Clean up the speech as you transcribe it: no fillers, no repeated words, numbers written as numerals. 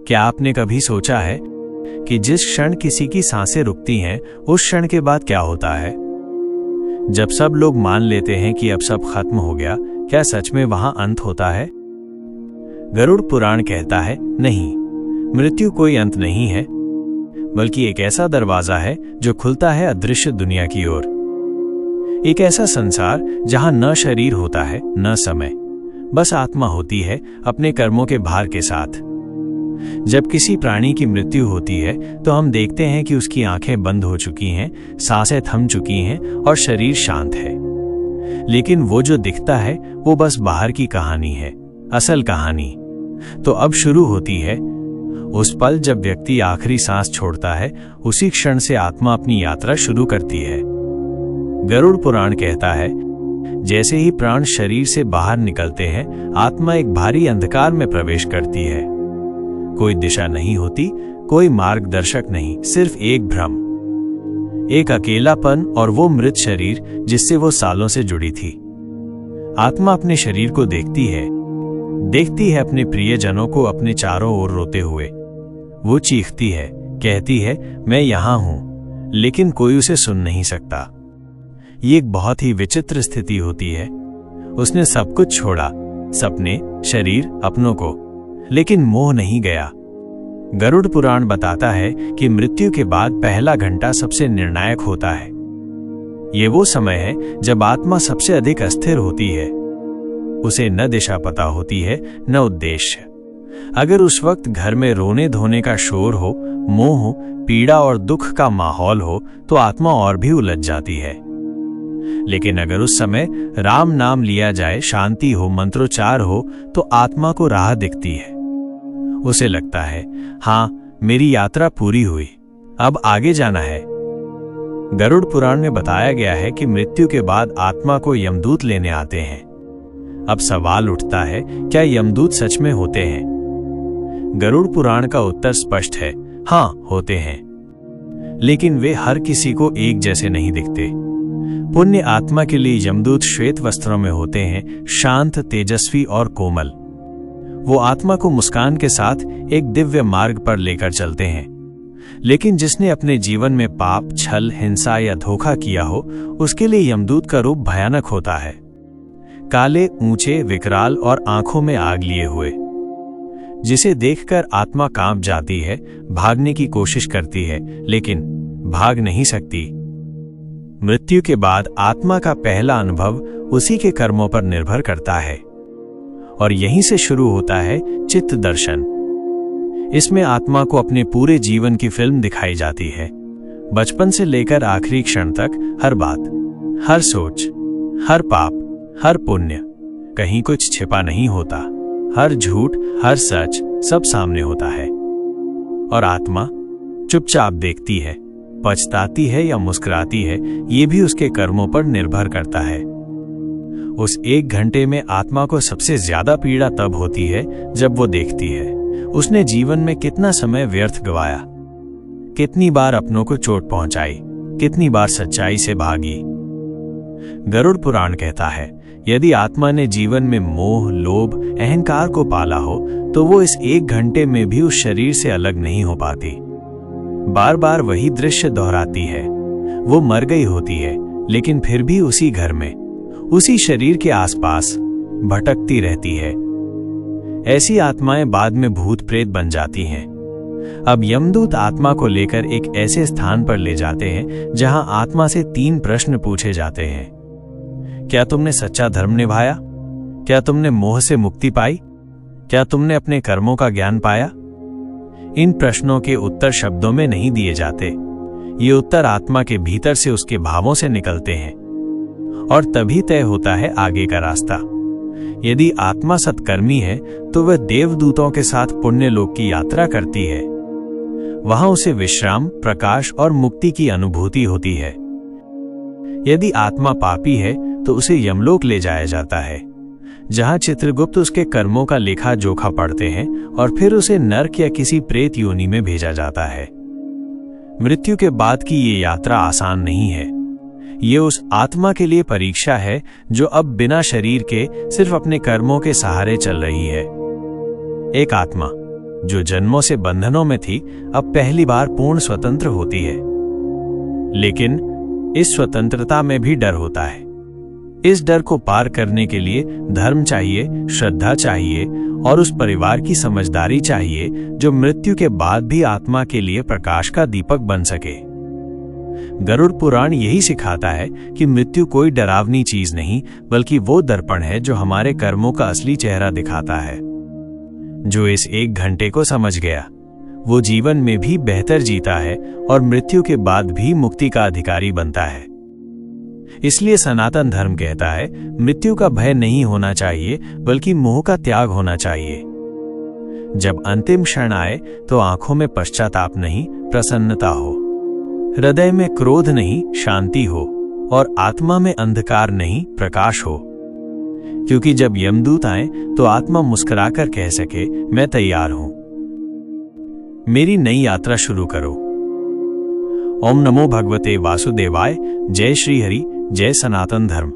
क्या आपने कभी सोचा है कि जिस क्षण किसी की सांसें रुकती हैं, उस क्षण के बाद क्या होता है? जब सब लोग मान लेते हैं कि अब सब खत्म हो गया, क्या सच में वहां अंत होता है? गरुड़ पुराण कहता है, नहीं, मृत्यु कोई अंत नहीं है, बल्कि एक ऐसा दरवाजा है जो खुलता है अदृश्य दुनिया की ओर। एक ऐसा संसार जहां न शरीर होता है, न समय, बस आत्मा होती है अपने कर्मों के भार के साथ। जब किसी प्राणी की मृत्यु होती है तो हम देखते हैं कि उसकी आंखें बंद हो चुकी हैं, सांसें थम चुकी हैं और शरीर शांत है। लेकिन वो जो दिखता है वो बस बाहर की कहानी है, असल कहानी तो अब शुरू होती है। उस पल जब व्यक्ति आखिरी सांस छोड़ता है, उसी क्षण से आत्मा अपनी यात्रा शुरू करती है। गरुड़ पुराण कहता है, जैसे ही प्राण शरीर से बाहर निकलते हैं, आत्मा एक भारी अंधकार में प्रवेश करती है। कोई दिशा नहीं होती, कोई मार्गदर्शक नहीं, सिर्फ एक भ्रम, एक अकेलापन और वो मृत शरीर जिससे वो सालों से जुड़ी थी। आत्मा अपने शरीर को देखती है अपने प्रियजनों को अपने चारों ओर रोते हुए। वो चीखती है, कहती है, मैं यहां हूं, लेकिन कोई उसे सुन नहीं सकता। ये एक बहुत ही विचित्र स्थिति होती है। उसने सब कुछ छोड़ा, सपने, शरीर, अपनों को, लेकिन मोह नहीं गया। गरुड़ पुराण बताता है कि मृत्यु के बाद पहला घंटा सबसे निर्णायक होता है। ये वो समय है जब आत्मा सबसे अधिक अस्थिर होती है। उसे न दिशा पता होती है, न उद्देश्य। अगर उस वक्त घर में रोने धोने का शोर हो, मोह हो, पीड़ा और दुख का माहौल हो, तो आत्मा और भी उलझ जाती है। लेकिन अगर उस समय राम नाम लिया जाए, शांति हो, मंत्रोच्चार हो, तो आत्मा को राह दिखती है। उसे लगता है, हां, मेरी यात्रा पूरी हुई, अब आगे जाना है। गरुड़ पुराण में बताया गया है कि मृत्यु के बाद आत्मा को यमदूत लेने आते हैं। अब सवाल उठता है, क्या यमदूत सच में होते हैं? गरुड़ पुराण का उत्तर स्पष्ट है, हां, होते हैं, लेकिन वे हर किसी को एक जैसे नहीं दिखते। पुण्य आत्मा के लिए यमदूत श्वेत वस्त्रों में होते हैं, शांत, तेजस्वी और कोमल। वो आत्मा को मुस्कान के साथ एक दिव्य मार्ग पर लेकर चलते हैं। लेकिन जिसने अपने जीवन में पाप, छल, हिंसा या धोखा किया हो, उसके लिए यमदूत का रूप भयानक होता है। काले, ऊंचे, विकराल और आंखों में आग लिए हुए, जिसे देखकर आत्मा कांप जाती है, भागने की कोशिश करती है, लेकिन भाग नहीं सकती। मृत्यु के बाद आत्मा का पहला अनुभव उसी के कर्मों पर निर्भर करता है, और यहीं से शुरू होता है चित्त दर्शन। इसमें आत्मा को अपने पूरे जीवन की फिल्म दिखाई जाती है, बचपन से लेकर आखिरी क्षण तक। हर बात, हर सोच, हर पाप, हर पुण्य, कहीं कुछ छिपा नहीं होता। हर झूठ, हर सच, सब सामने होता है। और आत्मा चुपचाप देखती है, पछताती है या मुस्कुराती है, ये भी उसके कर्मों पर निर्भर करता है। उस एक घंटे में आत्मा को सबसे ज्यादा पीड़ा तब होती है जब वो देखती है उसने जीवन में कितना समय व्यर्थ गवाया, कितनी बार अपनों को चोट पहुंचाई, कितनी बार सच्चाई से भागी। गरुड़ पुराण कहता है, यदि आत्मा ने जीवन में मोह, लोभ, अहंकार को पाला हो, तो वो इस एक घंटे में भी उस शरीर से अलग नहीं हो पाती। बार बार वही दृश्य दोहराती है। वो मर गई होती है, लेकिन फिर भी उसी घर में, उसी शरीर के आसपास भटकती रहती है। ऐसी आत्माएं बाद में भूत प्रेत बन जाती हैं। अब यमदूत आत्मा को लेकर एक ऐसे स्थान पर ले जाते हैं जहां आत्मा से 3 प्रश्न पूछे जाते हैं। क्या तुमने सच्चा धर्म निभाया? क्या तुमने मोह से मुक्ति पाई? क्या तुमने अपने कर्मों का ज्ञान पाया? इन प्रश्नों के उत्तर शब्दों में नहीं दिए जाते। ये उत्तर आत्मा के भीतर से उसके भावों से निकलते हैं, और तभी तय होता है आगे का रास्ता। यदि आत्मा सत्कर्मी है तो वह देवदूतों के साथ पुण्य लोक की यात्रा करती है। वहां उसे विश्राम, प्रकाश और मुक्ति की अनुभूति होती है। यदि आत्मा पापी है तो उसे यमलोक ले जाया जाता है, जहां चित्रगुप्त उसके कर्मों का लेखा जोखा पढ़ते हैं, और फिर उसे नर्क या किसी प्रेत योनि में भेजा जाता है। मृत्यु के बाद की ये यात्रा आसान नहीं है। ये उस आत्मा के लिए परीक्षा है जो अब बिना शरीर के सिर्फ अपने कर्मों के सहारे चल रही है। एक आत्मा जो जन्मों से बंधनों में थी, अब पहली बार पूर्ण स्वतंत्र होती है। लेकिन इस स्वतंत्रता में भी डर होता है। इस डर को पार करने के लिए धर्म चाहिए, श्रद्धा चाहिए और उस परिवार की समझदारी चाहिए जो मृत्यु के बाद भी आत्मा के लिए प्रकाश का दीपक बन सके। गरुड़ पुराण यही सिखाता है कि मृत्यु कोई डरावनी चीज नहीं, बल्कि वो दर्पण है जो हमारे कर्मों का असली चेहरा दिखाता है। जो इस 1 घंटे को समझ गया, वो जीवन में भी बेहतर जीता है और मृत्यु के बाद भी मुक्ति का अधिकारी बनता है। इसलिए सनातन धर्म कहता है, मृत्यु का भय नहीं होना चाहिए, बल्कि मोह का त्याग होना चाहिए। जब अंतिम क्षण आए तो आंखों में पश्चाताप नहीं, प्रसन्नता हो, हृदय में क्रोध नहीं, शांति हो और आत्मा में अंधकार नहीं, प्रकाश हो। क्योंकि जब यमदूत आए तो आत्मा मुस्कुराकर कह सके, मैं तैयार हूं, मेरी नई यात्रा शुरू करो। ओम नमो भगवते वासुदेवाय। जय श्री हरि, जय सनातन धर्म।